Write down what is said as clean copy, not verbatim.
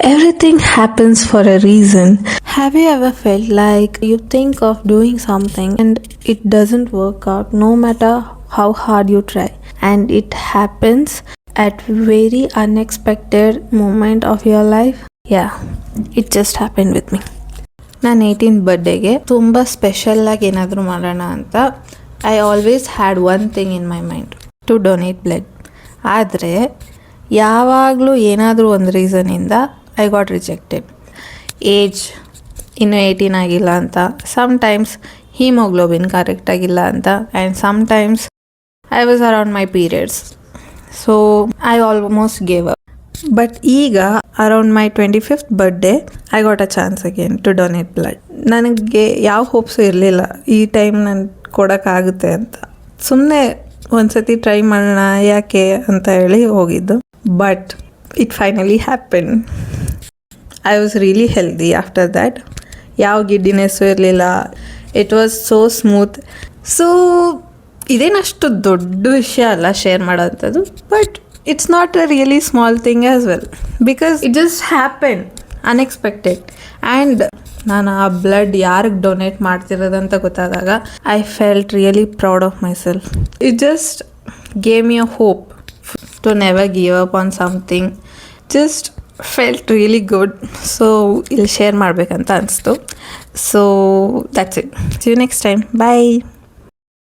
Everything happens for a reason. Have you ever felt like you think of doing something and it doesn't work out no matter how hard you try, and it happens at very unexpected moment of your life? Yeah, it just happened with me. ನಾನು 18th ಬರ್ಡೇಗೆ ತುಂಬ ಸ್ಪೆಷಲ್ಲಾಗಿ ಏನಾದರೂ ಮಾಡೋಣ ಅಂತ I always had one thing in my mind, to donate blood. ಆದರೆ ಯಾವಾಗಲೂ ಏನಾದರೂ ಒಂದು ರೀಸನಿಂದ ಐ ಗಾಟ್ ರಿಜೆಕ್ಟೆಡ್. ಏಜ್ ಇನ್ನೂ 18 ಆಗಿಲ್ಲ ಅಂತ, ಸಮ್ಟೈಮ್ಸ್ ಹೀಮೋಗ್ಲೋಬಿನ್ ಕರೆಕ್ಟಾಗಿಲ್ಲ ಅಂತ, and sometimes I was around my periods. So I almost gave up. But ಈಗ around my 25th birthday I got a chance again to donate blood. ನನಗೆ ಯಾವ ಹೋಪ್ಸು ಇರಲಿಲ್ಲ ಈ ಟೈಮ್ ನಾನು ಕೊಡೋಕ್ಕಾಗುತ್ತೆ ಅಂತ. ಸುಮ್ಮನೆ ಒಂದು ಸತಿ ಟ್ರೈ ಮಾಡೋಣ ಯಾಕೆ ಅಂತ ಹೇಳಿ ಹೋಗಿದ್ದು. But it finally happen. I was really healthy after that. ಯಾವ ಗಿಡ್ಡಿನೆಸ್ಸು ಇರಲಿಲ್ಲ. It was so smooth. So ಇದೇನಷ್ಟು ದೊಡ್ಡ ವಿಷಯ ಅಲ್ಲ ಶೇರ್ ಮಾಡೋವಂಥದ್ದು, but it's not a really small thing as well, because it just happen unexpected. And ನಾನು ಆ blood ಯಾರಿಗೆ ಡೊನೇಟ್ ಮಾಡ್ತಿರೋದಂತ ಗೊತ್ತಾದಾಗ I felt really proud of my self. It just gave me a hope to never give up on something. Just felt really good. So ಇಲ್ಲಿ share ಮಾಡಬೇಕಂತ ಅನಿಸ್ತು. So that's it. See you next time. Bye.